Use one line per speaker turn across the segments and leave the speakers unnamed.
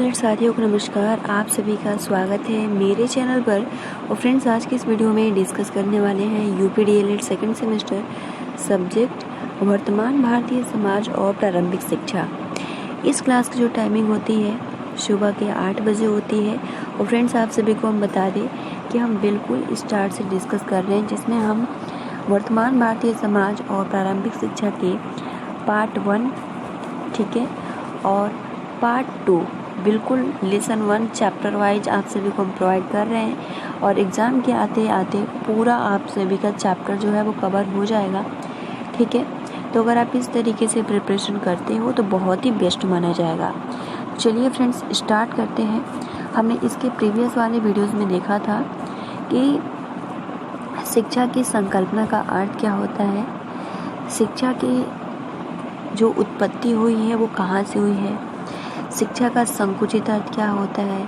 DElEd साथियों को नमस्कार। आप सभी का स्वागत है मेरे चैनल पर। और फ्रेंड्स, आज की इस वीडियो में डिस्कस करने वाले हैं UP DElEd second semester subject वर्तमान भारतीय समाज और प्रारंभिक शिक्षा। इस क्लास की जो टाइमिंग होती है सुबह के 8 बजे होती है। और फ्रेंड्स, आप सभी को हम बता दें कि हम बिल्कुल स्टार्ट से डिस्कस कर रहे हैं, जिसमें हम वर्तमान भारतीय समाज और प्रारंभिक शिक्षा के पार्ट 1, ठीक है, और पार्ट 2 बिल्कुल लेसन 1 चैप्टर वाइज आप सभी को हम प्रोवाइड कर रहे हैं। और एग्ज़ाम के आते आते पूरा आप सभी का चैप्टर जो है वो कवर हो जाएगा, ठीक है। तो अगर आप इस तरीके से प्रिपरेशन करते हो तो बहुत ही बेस्ट माना जाएगा। चलिए फ्रेंड्स, स्टार्ट करते हैं। हमने इसके प्रीवियस वाले वीडियोस में देखा था कि शिक्षा की संकल्पना का अर्थ क्या होता है, शिक्षा की जो उत्पत्ति हुई है वो कहाँ से हुई है, शिक्षा का संकुचित अर्थ क्या होता है,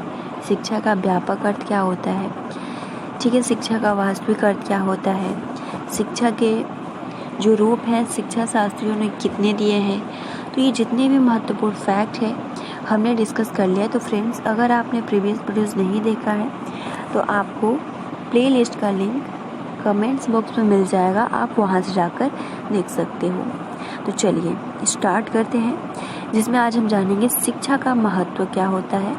शिक्षा का व्यापक अर्थ क्या होता है, ठीक है, शिक्षा का वास्तविक अर्थ क्या होता है, शिक्षा के जो रूप हैं शिक्षा शास्त्रियों ने कितने दिए हैं। तो ये जितने भी महत्वपूर्ण फैक्ट है हमने डिस्कस कर लिया। तो फ्रेंड्स, अगर आपने प्रीवियस वीडियोस नहीं देखा है तो आपको प्लेलिस्ट का लिंक कमेंट्स बॉक्स में मिल जाएगा, आप वहाँ से जाकर देख सकते हो। तो चलिए स्टार्ट करते हैं, जिसमें आज हम जानेंगे शिक्षा का महत्व क्या होता है।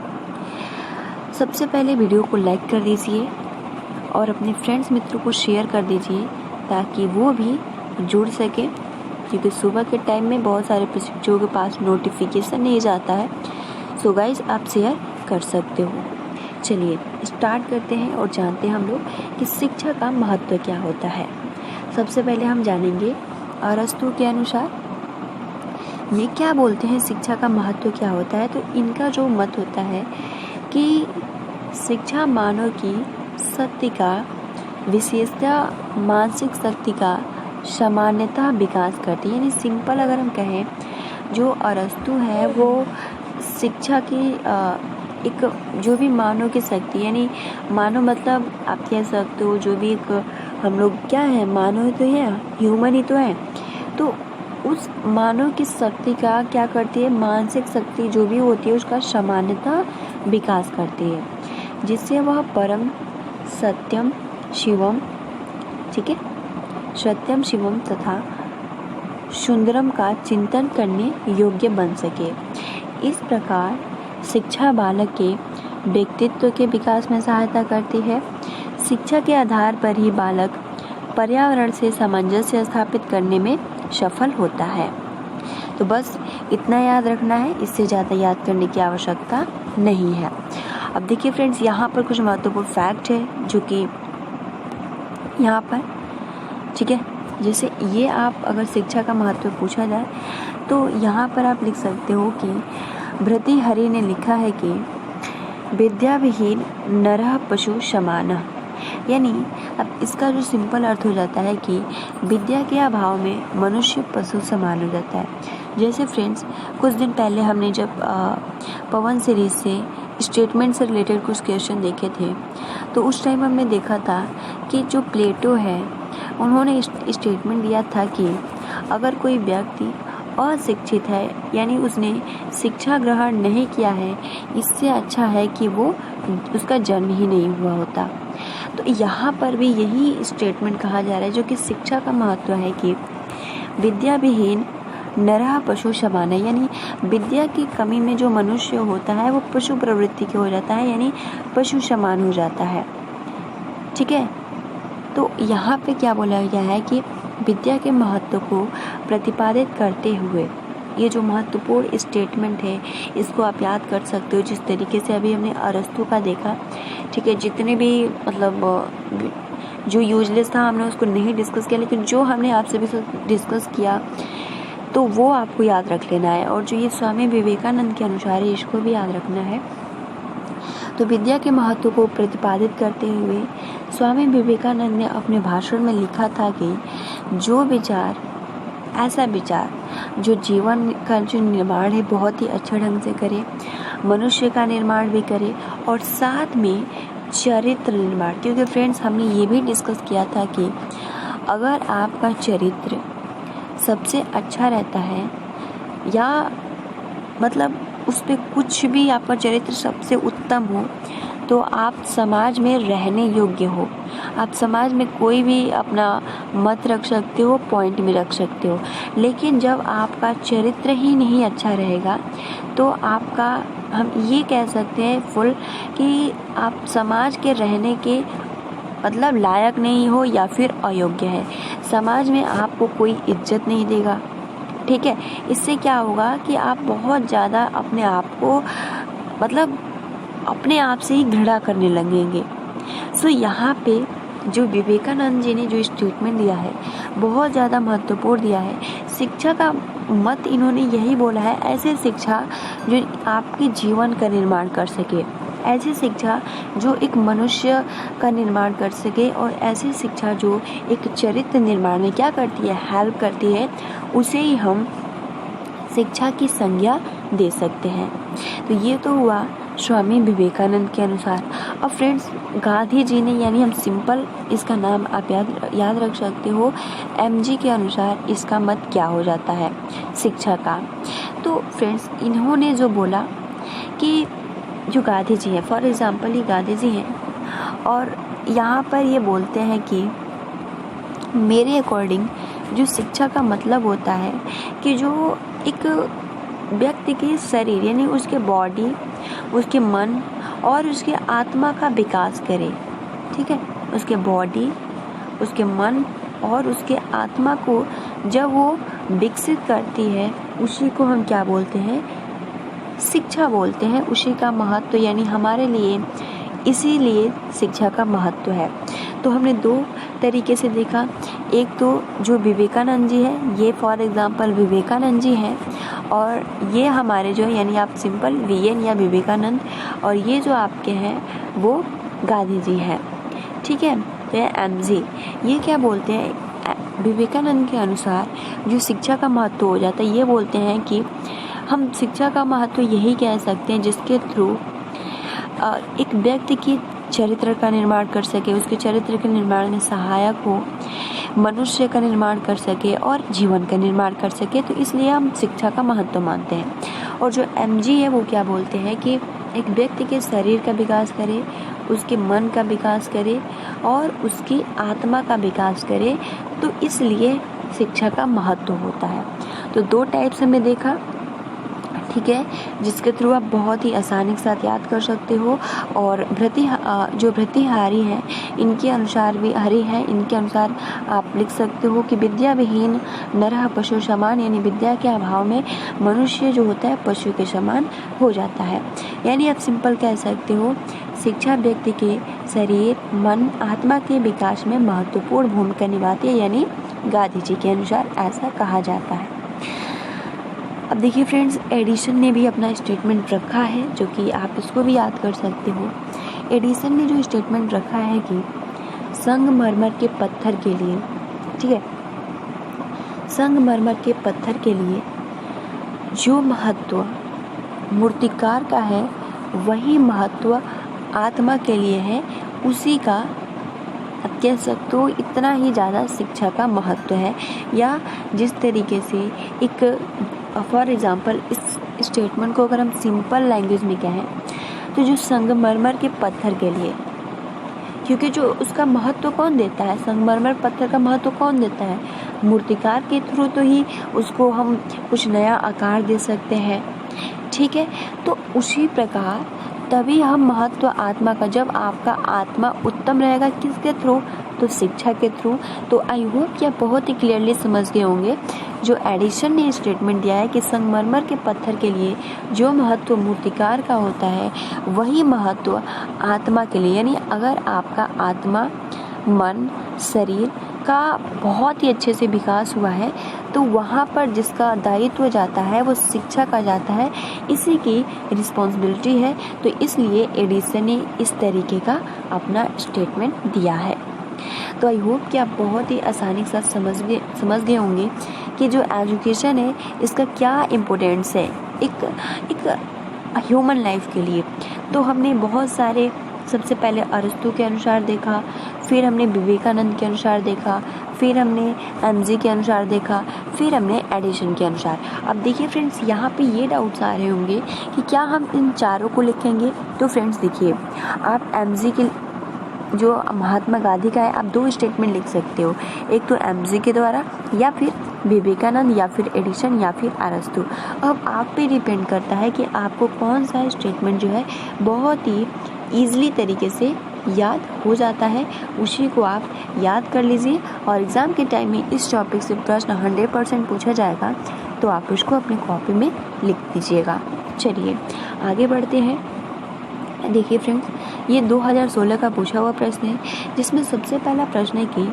सबसे पहले वीडियो को लाइक कर दीजिए और अपने फ्रेंड्स मित्रों को शेयर कर दीजिए ताकि वो भी जुड़ सके, क्योंकि सुबह के टाइम में बहुत सारे प्रशिक्षकों के पास नोटिफिकेशन नहीं जाता है। सो गाइज, आप शेयर कर सकते हो। चलिए स्टार्ट करते हैं और जानते हैं हम लोग कि शिक्षा का महत्व क्या होता है। सबसे पहले हम जानेंगे अरस्तु के अनुसार ये क्या बोलते हैं, शिक्षा का महत्व क्या होता है। तो इनका जो मत होता है कि शिक्षा मानव की शक्ति का, विशेषतः मानसिक शक्ति का सामान्यतः विकास करती है। यानी सिंपल अगर हम कहें, जो अरस्तु है वो शिक्षा की एक जो भी मानव की शक्ति, यानी मानव मतलब आप कह सकते हो जो भी एक हम लोग क्या है, मानव तो है, ह्यूमन ही तो है। तो उस मानव की शक्ति का क्या करती है, मानसिक शक्ति जो भी होती है उसका सामान्यतः विकास करती है, जिससे वह परम सत्यम शिवम, ठीक है, सत्यम शिवम तथा सुंदरम का चिंतन करने योग्य बन सके। इस प्रकार शिक्षा बालक के व्यक्तित्व के विकास में सहायता करती है। शिक्षा के आधार पर ही बालक पर्यावरण से सामंजस्य स्थापित करने में सफल होता है। तो बस इतना याद रखना है, इससे ज़्यादा याद करने की आवश्यकता नहीं है। अब देखिए फ्रेंड्स, यहाँ पर कुछ महत्वपूर्ण फैक्ट है जो कि यहाँ पर, ठीक है, जैसे ये आप अगर शिक्षा का महत्व पूछा जाए तो यहाँ पर आप लिख सकते हो कि भर्तृहरि ने लिखा है कि विद्या विहीन नरः पशु समानः। यानी अब इसका जो सिंपल अर्थ हो जाता है कि विद्या के अभाव में मनुष्य पशु समान हो जाता है। जैसे फ्रेंड्स, कुछ दिन पहले हमने जब पवन सीरीज से स्टेटमेंट से रिलेटेड कुछ क्वेश्चन देखे थे, तो उस टाइम हमने देखा था कि जो प्लेटो है उन्होंने स्टेटमेंट दिया था कि अगर कोई व्यक्ति अशिक्षित है, यानी उसने शिक्षा ग्रहण नहीं किया है, इससे अच्छा है कि वो उसका जन्म ही नहीं हुआ होता। तो यहाँ पर भी यही स्टेटमेंट कहा जा रहा है, जो कि शिक्षा का महत्व है कि विद्या विहीन नरः पशु समान है। यानी विद्या की कमी में जो मनुष्य होता है वो पशु प्रवृत्ति के हो जाता है, यानी पशु समान हो जाता है, ठीक है। तो यहाँ पे क्या बोला गया है कि विद्या के महत्व को प्रतिपादित करते हुए ये जो महत्वपूर्ण स्टेटमेंट है इसको आप याद कर सकते हो। जिस तरीके से अभी हमने अरस्तु का देखा, ठीक है, जितने भी मतलब जो यूजलेस था हमने उसको नहीं डिस्कस किया, लेकिन जो हमने आपसे भी डिस्कस किया तो वो आपको याद रख लेना है। और जो ये स्वामी विवेकानंद के अनुसार है इसको भी याद रखना है। तो विद्या के महत्व को प्रतिपादित करते हुए स्वामी विवेकानंद ने अपने भाषण में लिखा था कि जो विचार, ऐसा विचार जो जीवन का जो निर्माण है बहुत ही अच्छे ढंग से करे, मनुष्य का निर्माण भी करे और साथ में चरित्र निर्माण। क्योंकि फ्रेंड्स, हमने ये भी डिस्कस किया था कि अगर आपका चरित्र सबसे अच्छा रहता है, या मतलब उस पर कुछ भी आपका चरित्र सबसे उत्तम हो तो आप समाज में रहने योग्य हो। आप समाज में कोई भी अपना मत रख सकते हो, पॉइंट में रख सकते हो। लेकिन जब आपका चरित्र ही नहीं अच्छा रहेगा तो आपका, हम ये कह सकते हैं फुल कि आप समाज के रहने के मतलब लायक नहीं हो या फिर अयोग्य है। समाज में आपको कोई इज्जत नहीं देगा, ठीक है। इससे क्या होगा कि आप बहुत ज़्यादा अपने आप को मतलब अपने आप से ही घृणा करने लगेंगे। सो यहाँ पे जो विवेकानंद जी ने जो स्टेटमेंट दिया है बहुत ज़्यादा महत्वपूर्ण दिया है। शिक्षा का मत इन्होंने यही बोला है, ऐसे शिक्षा जो आपके जीवन का निर्माण कर सके, ऐसी शिक्षा जो एक मनुष्य का निर्माण कर सके, और ऐसी शिक्षा जो एक चरित्र निर्माण में क्या करती है, हेल्प करती है, उसे ही हम शिक्षा की संज्ञा दे सकते हैं। तो ये तो हुआ स्वामी विवेकानंद के अनुसार। और फ्रेंड्स, गांधी जी ने, यानी हम सिंपल इसका नाम आप याद रख सकते हो, एमजी के अनुसार इसका मत क्या हो जाता है शिक्षा का। तो फ्रेंड्स, इन्होंने जो बोला कि जो गांधी जी हैं, फॉर एग्जांपल ये गांधी जी हैं, और यहाँ पर ये बोलते हैं कि मेरे अकॉर्डिंग जो शिक्षा का मतलब होता है कि जो एक व्यक्ति के शरीर यानी उसके बॉडी, उसके मन और उसके आत्मा का विकास करे, ठीक है। उसके बॉडी, उसके मन और उसके आत्मा को जब वो विकसित करती है, उसी को हम क्या बोलते हैं, शिक्षा बोलते हैं। उसी का महत्व यानी हमारे लिए इसीलिए शिक्षा का महत्व है। तो हमने दो तरीके से देखा, एक तो जो विवेकानंद जी है, ये फॉर एग्जांपल विवेकानंद जी हैं, और ये हमारे जो है यानी आप सिंपल वीएन या विवेकानंद, और ये जो आपके हैं वो गांधी जी हैं, ठीक है। तो ये एमजी, ये क्या बोलते हैं, विवेकानंद के अनुसार जो शिक्षा का महत्व हो जाता है, ये बोलते हैं कि हम शिक्षा का महत्व यही कह सकते हैं जिसके थ्रू एक व्यक्ति की चरित्र का निर्माण कर सके, उसके चरित्र के निर्माण में सहायक हो, मनुष्य का निर्माण कर सके और जीवन का निर्माण कर सके। तो इसलिए हम शिक्षा का महत्व मानते हैं। और जो एमजी है वो क्या बोलते हैं कि एक व्यक्ति के शरीर का विकास करे, उसके मन का विकास करे और उसकी आत्मा का विकास करे, तो इसलिए शिक्षा का महत्व होता है। तो दो टाइप्स हमने देखा, ठीक है, जिसके थ्रू आप बहुत ही आसानी के साथ याद कर सकते हो। और जो भर्तृहारी हैं, इनके अनुसार भी हरि है, इनके अनुसार आप लिख सकते हो कि विद्या विहीन नरः पशु समान, यानी विद्या के अभाव में मनुष्य जो होता है पशु के समान हो जाता है। यानी आप सिंपल कह सकते हो शिक्षा व्यक्ति के शरीर, मन, आत्मा के विकास में महत्वपूर्ण भूमिका निभाती है, यानी गांधी जी के अनुसार ऐसा कहा जाता है। अब देखिए फ्रेंड्स, एडिसन ने भी अपना स्टेटमेंट रखा है, जो कि आप इसको भी याद कर सकते हो। एडिसन ने जो स्टेटमेंट रखा है कि संगमरमर के पत्थर के लिए, ठीक है, संगमरमर के पत्थर के लिए जो महत्व मूर्तिकार का है वही महत्व आत्मा के लिए है, उसी का आप कह सकते हो इतना ही ज़्यादा शिक्षा का महत्व है। या जिस तरीके से एक फॉर एग्जांपल इस स्टेटमेंट को अगर हम सिंपल लैंग्वेज में कहें तो जो संगमरमर के पत्थर के लिए, क्योंकि जो उसका महत्व कौन देता है, संगमरमर पत्थर का महत्व कौन देता है, मूर्तिकार के थ्रू तो ही उसको हम कुछ नया आकार दे सकते हैं, ठीक है। तो उसी प्रकार तभी हम महत्व आत्मा का, जब आपका आत्मा उत्तम रहेगा, किसके थ्रू, तो शिक्षा के थ्रू। तो आई होप कि आप बहुत ही क्लियरली समझ गए होंगे जो एडिसन ने स्टेटमेंट दिया है कि संगमरमर के पत्थर के लिए जो महत्व मूर्तिकार का होता है वही महत्व आत्मा के लिए, यानी अगर आपका आत्मा, मन, शरीर का बहुत ही अच्छे से विकास हुआ है तो वहाँ पर जिसका दायित्व जाता है वो शिक्षा का जाता है, इसी की रिस्पॉन्सिबिलिटी है। तो इसलिए एडिसन ने इस तरीके का अपना स्टेटमेंट दिया है। तो आई होप कि आप बहुत ही आसानी के साथ समझ गए होंगे कि जो एजुकेशन है इसका क्या इम्पोर्टेंस है एक ह्यूमन लाइफ के लिए। तो हमने बहुत सारे, सबसे पहले अरस्तु के अनुसार देखा, फिर हमने विवेकानंद के अनुसार देखा, फिर हमने एमजी के अनुसार देखा, फिर हमने एडिशन के अनुसार। अब देखिए फ्रेंड्स, यहाँ पे ये डाउट्स आ रहे होंगे कि क्या हम इन चारों को लिखेंगे। तो फ्रेंड्स देखिए, आप एमजी के जो महात्मा गांधी का है, आप 2 स्टेटमेंट लिख सकते हो, एक तो एमजी के द्वारा या फिर विवेकानंद या फिर एडिशन या फिर अरस्तु। अब आप पे डिपेंड करता है कि आपको कौन सा स्टेटमेंट जो है बहुत ही ईजिली तरीके से याद हो जाता है, उसी को आप याद कर लीजिए। और एग्ज़ाम के टाइम में इस टॉपिक से प्रश्न 100% पूछा जाएगा, तो आप उसको अपनी कॉपी में लिख दीजिएगा। चलिए आगे बढ़ते हैं। देखिए फ्रेंड्स, ये 2016 का पूछा हुआ प्रश्न है, जिसमें सबसे पहला प्रश्न है कि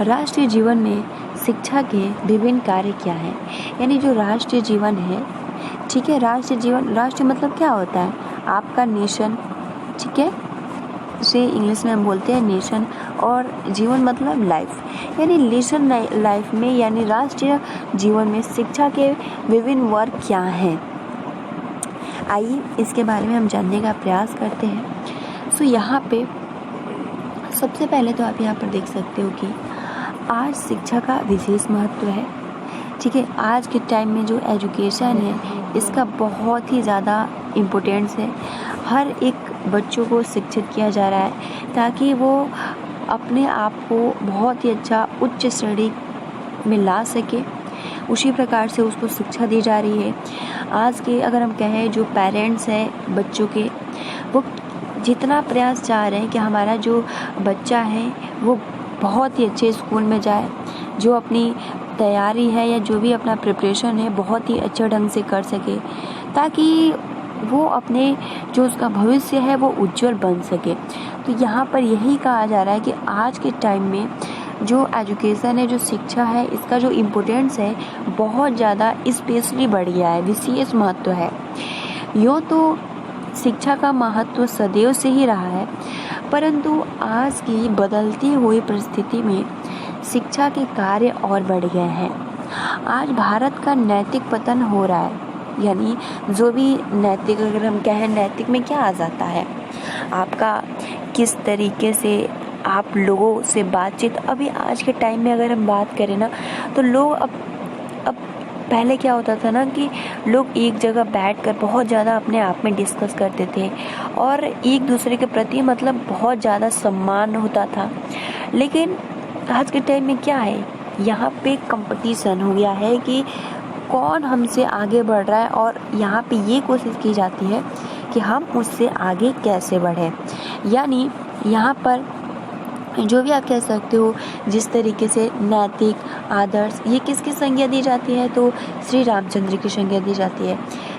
राष्ट्रीय जीवन में शिक्षा के विभिन्न कार्य क्या हैं। यानी जो राष्ट्रीय जीवन है, ठीक है, राष्ट्रीय जीवन, राष्ट्र मतलब क्या होता है, आपका नेशन, ठीक है, इसे इंग्लिश में हम बोलते हैं नेशन, और जीवन मतलब लाइफ। यानी नेशन लाइफ में यानी राष्ट्रीय जीवन में शिक्षा के विभिन्न वर्ग क्या हैं। आइए इसके बारे में हम जानने का प्रयास करते हैं। सो यहाँ पे सबसे पहले तो आप यहाँ पर देख सकते हो कि आज शिक्षा का विशेष महत्व है, ठीक है। आज के टाइम में जो एजुकेशन है, इसका बहुत ही ज़्यादा इम्पोर्टेंस है। हर एक बच्चों को शिक्षित किया जा रहा है ताकि वो अपने आप को बहुत ही अच्छा उच्च श्रेणी में ला सके, उसी प्रकार से उसको शिक्षा दी जा रही है। आज के अगर हम कहें जो पेरेंट्स हैं बच्चों के, वो जितना प्रयास चाह रहे हैं कि हमारा जो बच्चा है वो बहुत ही अच्छे स्कूल में जाए, जो अपनी तैयारी है या जो भी अपना प्रिपरेशन है बहुत ही अच्छे ढंग से कर सके, ताकि वो अपने जो उसका भविष्य है वो उज्जवल बन सके। तो यहाँ पर यही कहा जा रहा है कि आज के टाइम में जो एजुकेशन है, जो शिक्षा है, इसका जो इम्पोर्टेंस है बहुत ज़्यादा स्पेशली बढ़ गया है, विशेष महत्व है। यूँ तो शिक्षा का महत्व सदैव से ही रहा है, परंतु आज की बदलती हुई परिस्थिति में शिक्षा के कार्य और बढ़ गए हैं। आज भारत का नैतिक पतन हो रहा है, यानी जो भी नैतिक, अगर हम कहें नैतिक में क्या आ जाता है, आपका किस तरीके से आप लोगों से बातचीत। अभी आज के टाइम में अगर हम बात करें ना, तो लोग अब पहले क्या होता था ना कि लोग एक जगह बैठकर बहुत ज़्यादा अपने आप में डिस्कस करते थे और एक दूसरे के प्रति मतलब बहुत ज़्यादा सम्मान होता था। लेकिन आज के टाइम में क्या है, यहाँ पे कंपटीशन हो गया है कि कौन हमसे आगे बढ़ रहा है, और यहाँ पे ये कोशिश की जाती है कि हम उससे आगे कैसे बढ़ें। यानी यहाँ पर जो भी आप कह सकते हो, जिस तरीके से नैतिक आदर्श, ये किसकी संज्ञा दी जाती है, तो श्री रामचंद्र की संज्ञा दी जाती है।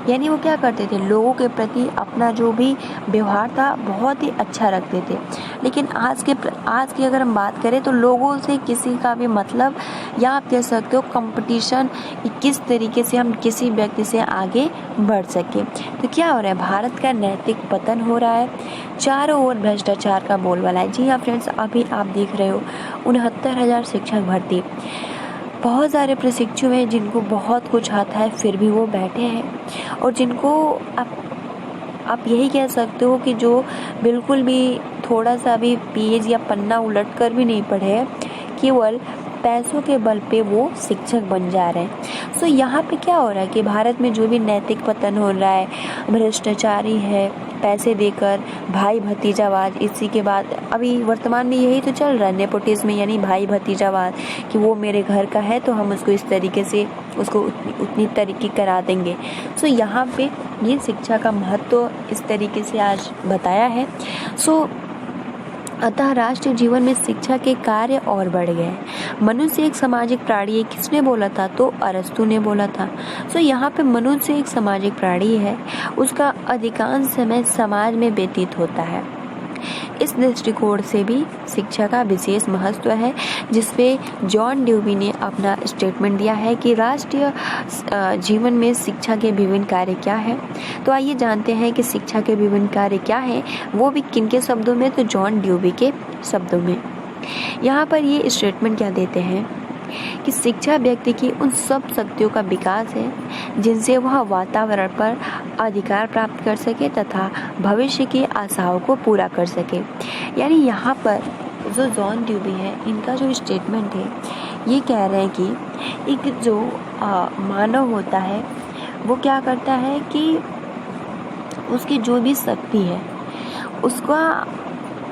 यानी वो क्या करते थे, लोगों के प्रति अपना जो भी व्यवहार था बहुत ही अच्छा रखते थे। लेकिन आज की अगर हम बात करें तो लोगों से किसी का भी मतलब, या आप कह सकते हो कंपटीशन, किस तरीके से हम किसी व्यक्ति से आगे बढ़ सके। तो क्या हो रहा है, भारत का नैतिक पतन हो रहा है, चारों ओर भ्रष्टाचार का बोलबाला है। जी हाँ फ्रेंड्स, अभी आप देख रहे हो 69,000 शिक्षक भर्ती। बहुत सारे प्रशिक्षु हैं जिनको बहुत कुछ आता है, फिर भी वो बैठे हैं, और जिनको आप यही कह सकते हो कि जो बिल्कुल भी थोड़ा सा भी पेज या पन्ना उलट कर भी नहीं पढ़े, केवल पैसों के बल पे वो शिक्षक बन जा रहे हैं। सो यहाँ पे क्या हो रहा है कि भारत में जो भी नैतिक पतन हो रहा है, भ्रष्टाचारी है, पैसे देकर भाई भतीजावाद, इसी के बाद अभी वर्तमान में यही तो चल रहा है, नेपोटिज्म, यानी भाई भतीजावाद, कि वो मेरे घर का है तो हम उसको इस तरीके से उसको उतनी तरक्की करा देंगे। सो यहाँ पे ये शिक्षा का महत्व इस तरीके से आज बताया है। सो अतः राष्ट्रीय जीवन में शिक्षा के कार्य और बढ़ गए। मनुष्य एक सामाजिक प्राणी है, किसने बोला था, तो अरस्तु ने बोला था। सो यहाँ पे मनुष्य एक सामाजिक प्राणी है, उसका अधिकांश समय समाज में व्यतीत होता है। इस दृष्टिकोण से भी शिक्षा का विशेष महत्व है, जिसपे जॉन ड्यूवी ने अपना स्टेटमेंट दिया है कि राष्ट्रीय जीवन में शिक्षा के विभिन्न कार्य क्या है। तो आइए जानते हैं कि शिक्षा के विभिन्न कार्य क्या हैं, वो भी किनके शब्दों में, तो जॉन ड्यूवी के शब्दों में। यहाँ पर ये स्टेटमेंट क्या देते हैं कि शिक्षा व्यक्ति की उन सब शक्तियों का विकास है जिनसे वह वातावरण पर अधिकार प्राप्त कर सके तथा भविष्य की आशाओं को पूरा कर सके। यानी यहाँ पर जो जॉन ड्यूवी है, इनका जो स्टेटमेंट है ये कह रहे हैं कि एक जो मानव होता है वो क्या करता है कि उसकी जो भी शक्ति है उसका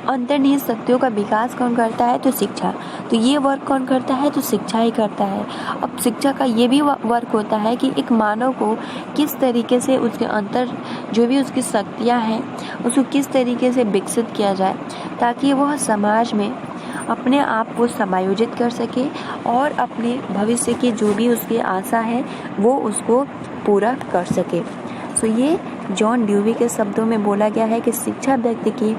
अंतर्निहित शक्तियों का विकास कौन करता है, तो शिक्षा। तो ये वर्क कौन करता है, तो शिक्षा ही करता है। अब शिक्षा का ये भी वर्क होता है कि एक मानव को किस तरीके से उसके अंतर जो भी उसकी शक्तियाँ हैं उसको किस तरीके से विकसित किया जाए ताकि वह समाज में अपने आप को समायोजित कर सके और अपने भविष्य की जो भी उसकी आशा है वो उसको पूरा कर सके। तो ये जॉन ड्यूवी के शब्दों में बोला गया है कि शिक्षा व्यक्ति की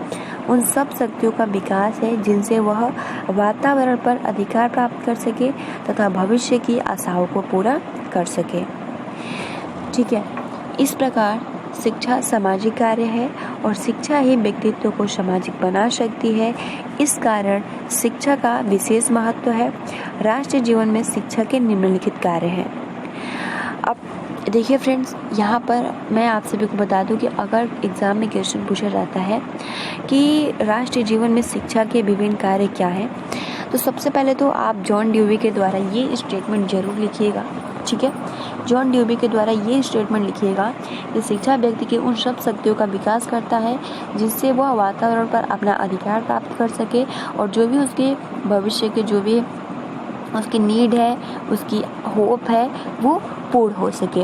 उन सब शक्तियों का विकास है जिनसे वह वातावरण पर अधिकार प्राप्त कर सके तथा भविष्य की आशाओं को पूरा कर सके। ठीक है, इस प्रकार शिक्षा सामाजिक कार्य है और शिक्षा ही व्यक्तित्व को सामाजिक बना सकती है। इस कारण शिक्षा का विशेष महत्व है। राष्ट्रीय जीवन में शिक्षा के निम्नलिखित कार्य हैं। अब देखिए फ्रेंड्स, यहाँ पर मैं आप सभी को बता दूं कि अगर एग्ज़ाम में क्वेश्चन पूछा जाता है कि राष्ट्रीय जीवन में शिक्षा के विभिन्न कार्य क्या हैं, तो सबसे पहले तो आप जॉन ड्यूवी के द्वारा ये स्टेटमेंट जरूर लिखिएगा। ठीक है, जॉन ड्यूवी के द्वारा ये स्टेटमेंट लिखिएगा कि शिक्षा व्यक्ति की उन सब शक्तियों का विकास करता है जिससे वह वातावरण पर अपना अधिकार प्राप्त कर सके और जो भी उसके भविष्य के जो भी उसकी नीड है, उसकी होप है, वो पूर्ण हो सके।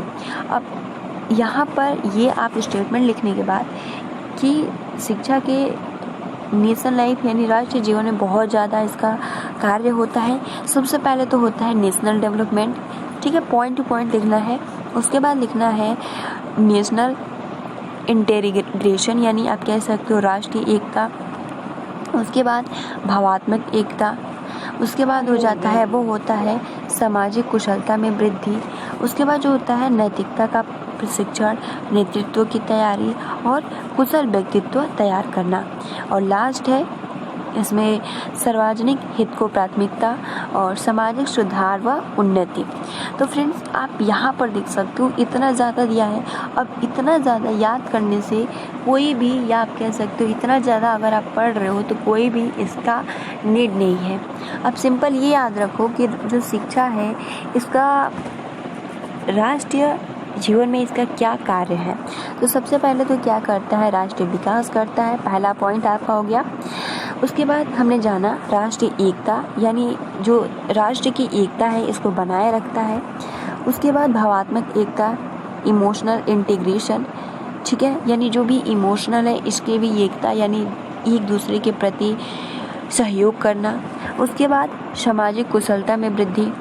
अब यहाँ पर ये आप स्टेटमेंट लिखने के बाद कि शिक्षा के नेशनल लाइफ यानी राष्ट्रीय जीवन में बहुत ज़्यादा इसका कार्य होता है। सबसे पहले तो होता है नेशनल डेवलपमेंट। ठीक है, पॉइंट टू पॉइंट लिखना है। उसके बाद लिखना है नेशनल इंटीग्रेशन यानी आप कह सकते हो राष्ट्रीय एकता। उसके बाद भावात्मक एकता। उसके बाद हो जाता है वो होता है सामाजिक कुशलता में वृद्धि। उसके बाद जो होता है नैतिकता का प्रशिक्षण, नेतृत्व की तैयारी और कुशल व्यक्तित्व तैयार करना। और लास्ट है इसमें सार्वजनिक हित को प्राथमिकता और सामाजिक सुधार व उन्नति। तो फ्रेंड्स, आप यहाँ पर देख सकते हो इतना ज़्यादा दिया है। अब इतना ज़्यादा याद करने से कोई भी, या आप कह सकते हो इतना ज़्यादा अगर आप पढ़ रहे हो तो कोई भी इसका नीड नहीं है। अब सिंपल ये याद रखो कि जो शिक्षा है इसका राष्ट्रीय जीवन में इसका क्या कार्य है। तो सबसे पहले तो क्या करता है, राष्ट्रीय विकास करता है। पहला पॉइंट आपका हो गया। उसके बाद हमने जाना राष्ट्रीय एकता यानी जो राष्ट्र की एकता है इसको बनाए रखता है। उसके बाद भावात्मक एकता, इमोशनल इंटीग्रेशन। ठीक है, यानी जो भी इमोशनल है इसके भी एकता यानी एक दूसरे के प्रति सहयोग करना। उसके बाद सामाजिक कुशलता में वृद्धि,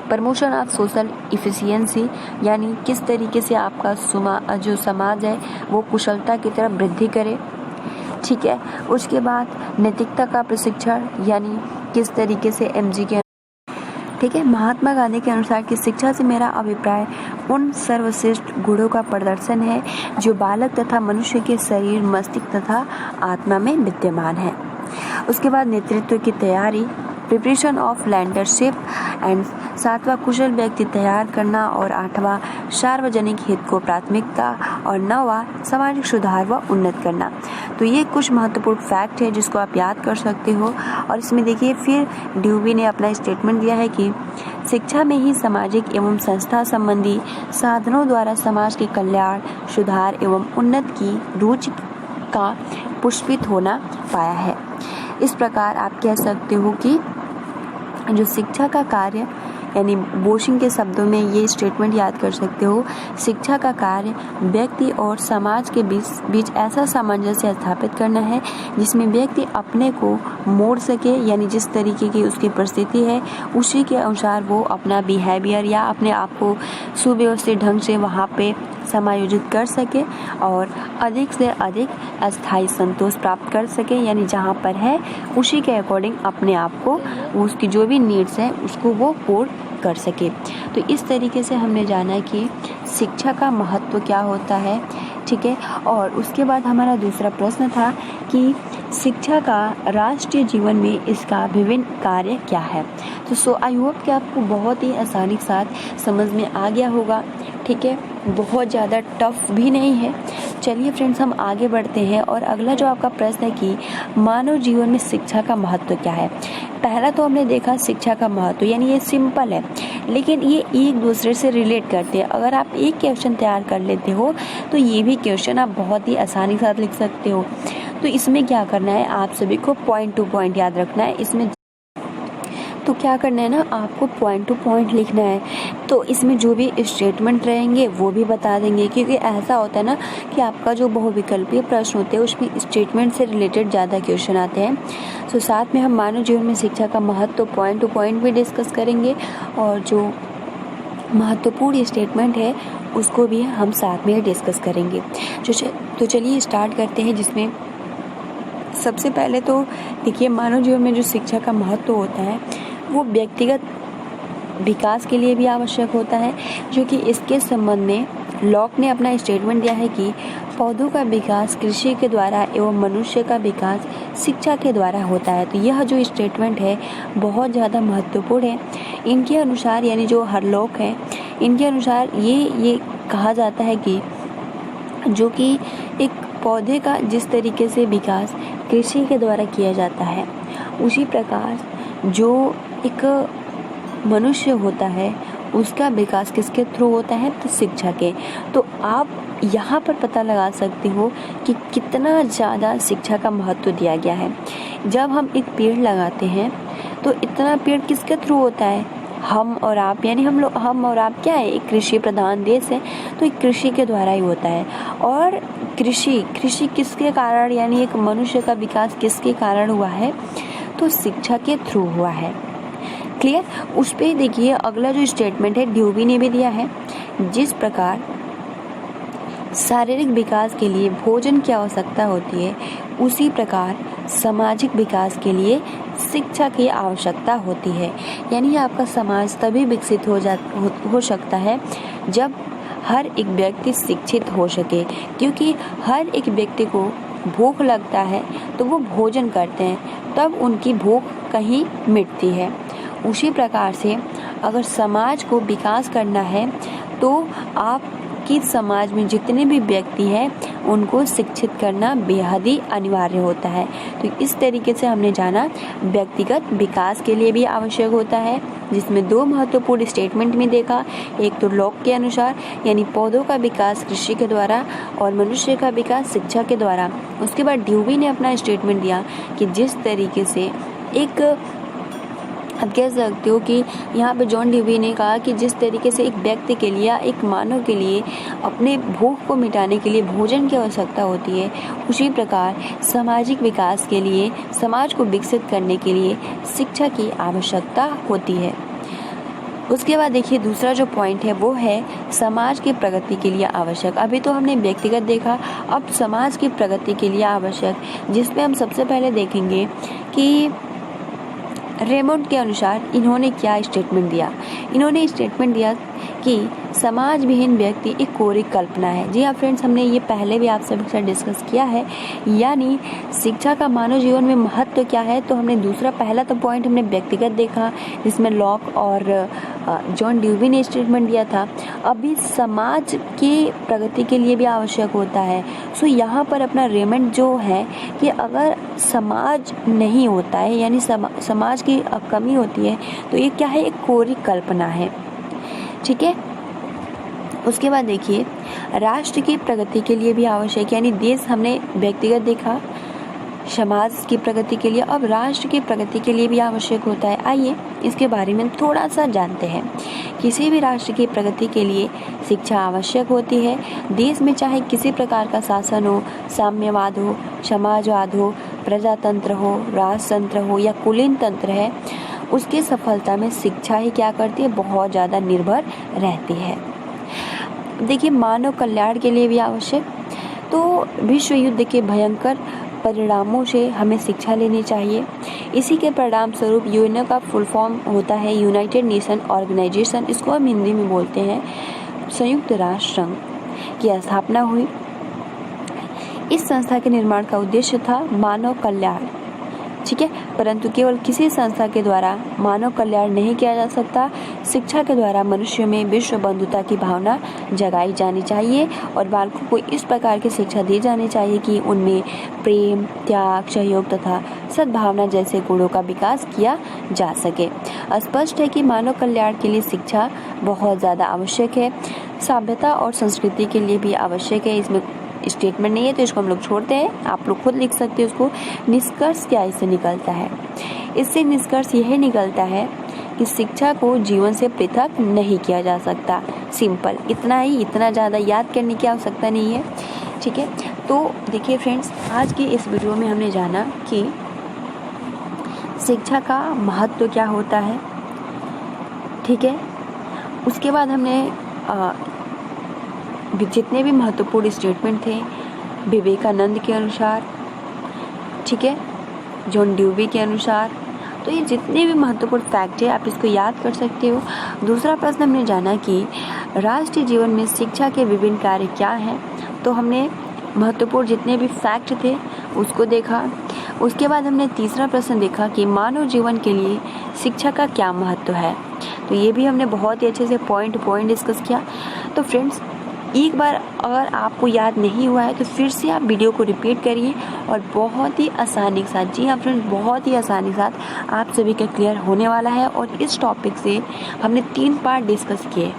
प्रमोशन ऑफ सोशल इफिशियंसी यानी किस तरीके से आपका जो समाज है वो कुशलता की तरफ वृद्धि करे। ठीक है, उसके बाद नैतिकता का प्रशिक्षण यानी किस तरीके से एमजी के ठीक है, महात्मा गांधी के अनुसार कि शिक्षा से मेरा अभिप्राय उन सर्वश्रेष्ठ गुणों का प्रदर्शन है जो बालक तथा मनुष्य के शरीर, मस्तिष्क तथा आत्मा में विद्यमान है। उसके बाद नेतृत्व की तैयारी, प्रिपरेशन ऑफ लीडरशिप एंड सातवां कुशल व्यक्ति तैयार करना और आठवां सार्वजनिक हित को प्राथमिकता और नौवां सामाजिक सुधार व उन्नत करना। तो ये कुछ महत्वपूर्ण फैक्ट है जिसको आप याद कर सकते हो। और इसमें देखिए फिर ड्यूवी ने अपना स्टेटमेंट दिया है कि शिक्षा में ही सामाजिक एवं संस्था संबंधी साधनों द्वारा समाज के कल्याण, सुधार एवं उन्नत की रुचि का पुष्पित होना पाया है। इस प्रकार आप कह सकते हो कि जो शिक्षा का कार्य यानी बोशिंग के शब्दों में ये स्टेटमेंट याद कर सकते हो, शिक्षा का कार्य व्यक्ति और समाज के बीच ऐसा सामंजस्य स्थापित करना है जिसमें व्यक्ति अपने को मोड़ सके यानी जिस तरीके की उसकी परिस्थिति है उसी के अनुसार वो अपना बिहेवियर या अपने आप को सुव्यवस्थित ढंग से वहाँ पे समायोजित कर सके और अधिक से अधिक अस्थायी संतोष प्राप्त कर सके यानी जहाँ पर है उसी के अकॉर्डिंग अपने आप को उसकी जो भी नीड्स है उसको वो पूर्ण कर सके। तो इस तरीके से हमने जाना कि शिक्षा का महत्व क्या होता है। ठीक है, और उसके बाद हमारा दूसरा प्रश्न था कि शिक्षा का राष्ट्रीय जीवन में इसका विभिन्न कार्य क्या है। तो आई होप कि आपको बहुत ही आसानी के साथ समझ में आ गया होगा। ठीक है, बहुत ज़्यादा टफ भी नहीं है। चलिए फ्रेंड्स, हम आगे बढ़ते हैं और अगला जो आपका प्रश्न है कि मानव जीवन में शिक्षा का महत्व क्या है। पहला तो हमने देखा शिक्षा का महत्व, यानी ये सिंपल है, लेकिन ये एक दूसरे से रिलेट करते हैं। अगर आप एक क्वेश्चन तैयार कर लेते हो तो ये भी क्वेश्चन आप बहुत ही आसानी के साथ लिख सकते हो। तो इसमें क्या करना है, आप सभी को पॉइंट टू पॉइंट याद रखना है। इसमें तो क्या करना है ना, आपको पॉइंट टू पॉइंट लिखना है। तो इसमें जो भी स्टेटमेंट रहेंगे वो भी बता देंगे, क्योंकि ऐसा होता है ना कि आपका जो बहुविकल्पीय प्रश्न होते हैं उसमें स्टेटमेंट से रिलेटेड ज़्यादा क्वेश्चन आते हैं। तो साथ में हम मानव जीवन में शिक्षा का महत्व पॉइंट टू पॉइंट भी डिस्कस करेंगे, और जो महत्वपूर्ण स्टेटमेंट है उसको भी हम साथ में डिस्कस करेंगे। तो चलिए स्टार्ट करते हैं, जिसमें सबसे पहले तो देखिए, मानव जीवन में जो शिक्षा का महत्व होता है वो व्यक्तिगत विकास के लिए भी आवश्यक होता है, जो कि इसके संबंध में लॉक ने अपना स्टेटमेंट दिया है कि पौधों का विकास कृषि के द्वारा एवं मनुष्य का विकास शिक्षा के द्वारा होता है। तो यह जो स्टेटमेंट है बहुत ज़्यादा महत्वपूर्ण है। इनके अनुसार, यानी जो हरलॉक है, इनके अनुसार ये कहा जाता है कि जो कि एक पौधे का जिस तरीके से विकास कृषि के द्वारा किया जाता है, उसी प्रकार जो एक मनुष्य होता है उसका विकास किसके थ्रू होता है, तो शिक्षा के। तो आप यहाँ पर पता लगा सकते हो कि कितना ज़्यादा शिक्षा का महत्व दिया गया है। जब हम एक पेड़ लगाते हैं तो इतना पेड़ किसके थ्रू होता है, हम और आप, यानी हम और आप क्या है, एक कृषि प्रधान देश है, तो एक कृषि के द्वारा ही होता है। और कृषि किसके कारण, यानी एक मनुष्य का विकास किसके कारण हुआ है, तो शिक्षा के थ्रू हुआ है। क्लियर। उस पे देखिए अगला जो स्टेटमेंट है ड्यूबी ने भी दिया है, जिस प्रकार शारीरिक विकास के लिए भोजन की आवश्यकता होती है, उसी प्रकार सामाजिक विकास के लिए शिक्षा की आवश्यकता होती है। यानी आपका समाज तभी विकसित हो सकता है जब हर एक व्यक्ति शिक्षित हो सके, क्योंकि हर एक व्यक्ति को भूख लगता है तो वो भोजन करते हैं, तब उनकी भूख कहीं मिटती है। उसी प्रकार से अगर समाज को विकास करना है तो आपकी समाज में जितने भी व्यक्ति हैं उनको शिक्षित करना बेहद ही अनिवार्य होता है। तो इस तरीके से हमने जाना व्यक्तिगत विकास के लिए भी आवश्यक होता है, जिसमें दो महत्वपूर्ण स्टेटमेंट में देखा। एक तो लॉक के अनुसार, यानी पौधों का विकास कृषि के द्वारा और मनुष्य का विकास शिक्षा के द्वारा। उसके बाद ड्यूबी ने अपना स्टेटमेंट दिया कि जिस तरीके से एक, आप कह सकते हो कि यहाँ पे जॉन ड्यूबी ने कहा कि जिस तरीके से एक व्यक्ति के लिए या एक मानव के लिए अपने भूख को मिटाने के लिए भोजन की आवश्यकता होती है, उसी प्रकार सामाजिक विकास के लिए, समाज को विकसित करने के लिए शिक्षा की आवश्यकता होती है। उसके बाद देखिए दूसरा जो पॉइंट है वो है समाज की प्रगति के लिए आवश्यक। अभी तो हमने व्यक्तिगत देखा, अब समाज की प्रगति के लिए आवश्यक, जिसमें हम सबसे पहले देखेंगे कि रेमंड के अनुसार इन्होंने क्या स्टेटमेंट दिया। इन्होंने स्टेटमेंट दिया कि समाज विहीन व्यक्ति एक कोरी कल्पना है। जी हाँ फ्रेंड्स, हमने ये पहले भी आप सभी से डिस्कस किया है। यानी शिक्षा का मानव जीवन में महत्व क्या है, तो हमने पहला तो पॉइंट हमने व्यक्तिगत देखा, जिसमें लॉक और जॉन ड्यूबी ने स्टेटमेंट दिया था। अभी समाज की प्रगति के लिए भी आवश्यक होता है। सो यहाँ पर अपना रेमंड जो है कि अगर समाज नहीं होता है, यानी समाज की कमी होती है, तो ये क्या है, एक कोरी कल्पना है। ठीक है। उसके बाद देखिए राष्ट्र की प्रगति के लिए भी आवश्यक, यानी देश हमने व्यक्तिगत देखा, समाज की प्रगति के लिए, अब राष्ट्र की प्रगति के लिए भी आवश्यक होता है। आइए इसके बारे में थोड़ा सा जानते हैं। किसी भी राष्ट्र की प्रगति के लिए शिक्षा आवश्यक होती है। देश में चाहे किसी प्रकार का शासन हो, साम्यवाद हो, समाजवाद हो, प्रजातंत्र हो, राजतंत्र हो या कुलीन तंत्र है, उसकी सफलता में शिक्षा ही क्या करती है, बहुत ज़्यादा निर्भर रहती है। देखिए मानव कल्याण के लिए भी आवश्यक, तो विश्व युद्ध के भयंकर परिणामों से हमें शिक्षा लेनी चाहिए। इसी के परिणाम स्वरूप यूएनओ का फुल फॉर्म होता है यूनाइटेड नेशन ऑर्गेनाइजेशन, इसको हम हिंदी में बोलते हैं संयुक्त राष्ट्र संघ, की स्थापना हुई। इस संस्था के निर्माण का उद्देश्य था मानव कल्याण, ठीक है। परंतु केवल किसी संस्था के द्वारा मानव कल्याण नहीं किया जा सकता। शिक्षा के द्वारा मनुष्य में विश्व बंधुता की भावना जगाई जानी चाहिए और बालकों को इस प्रकार की शिक्षा दी जानी चाहिए कि उनमें प्रेम, त्याग, सहयोग तथा सद्भावना जैसे गुणों का विकास किया जा सके। स्पष्ट है कि मानव कल्याण के लिए शिक्षा बहुत ज़्यादा आवश्यक है, सभ्यता और संस्कृति के लिए भी आवश्यक है। इसमें स्टेटमेंट नहीं है तो इसको हम लोग छोड़ते हैं, आप लोग खुद लिख सकते हैं उसको। निष्कर्ष क्या इससे निकलता है? इससे निष्कर्ष यह निकलता है कि शिक्षा को जीवन से पृथक नहीं किया जा सकता। सिंपल, इतना ही, इतना ज़्यादा याद करने की आवश्यकता नहीं है, ठीक है। तो देखिए फ्रेंड्स, आज की इस वीडियो में हमने जाना कि शिक्षा का महत्व क्या होता है, ठीक है। उसके बाद हमने जितने भी महत्वपूर्ण स्टेटमेंट थे विवेकानंद के अनुसार, ठीक है, जॉन ड्यूवी के अनुसार, तो ये जितने भी महत्वपूर्ण फैक्ट है आप इसको याद कर सकते हो। दूसरा प्रश्न हमने जाना कि राष्ट्रीय जीवन में शिक्षा के विभिन्न कार्य क्या हैं, तो हमने महत्वपूर्ण जितने भी फैक्ट थे उसको देखा। उसके बाद हमने तीसरा प्रश्न देखा कि मानव जीवन के लिए शिक्षा का क्या महत्व है, तो ये भी हमने बहुत ही अच्छे से पॉइंट डिस्कस किया। तो फ्रेंड्स, एक बार अगर आपको याद नहीं हुआ है तो फिर से आप वीडियो को रिपीट करिए और बहुत ही आसानी के साथ, जी हाँ फ्रेंड्स, बहुत ही आसानी के साथ आप सभी का क्लियर होने वाला है। और इस टॉपिक से हमने 3 पार्ट डिस्कस किए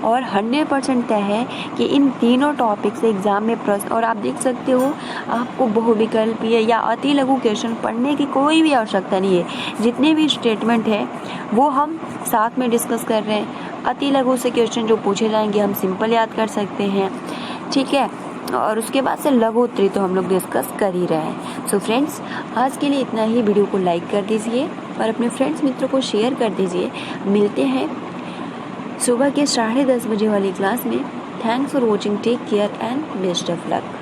और 100% तय है कि इन तीनों टॉपिक से एग्जाम में प्रश्न, और आप देख सकते हो आपको बहुविकल्पीय या अति लघु क्वेश्चन पढ़ने की कोई भी आवश्यकता नहीं है। जितने भी स्टेटमेंट है वो हम साथ में डिस्कस कर रहे हैं। अति लघु से क्वेश्चन जो पूछे जाएंगे हम सिंपल याद कर सकते हैं, ठीक है। और उसके बाद से लघु उत्तरी तो हम लोग डिस्कस कर ही रहे हैं। सो फ्रेंड्स, आज के लिए इतना ही। वीडियो को लाइक कर दीजिए और अपने फ्रेंड्स मित्रों को शेयर कर दीजिए। मिलते हैं सुबह के 10:30 बजे वाली क्लास में। Thanks for watching, take care and best of luck.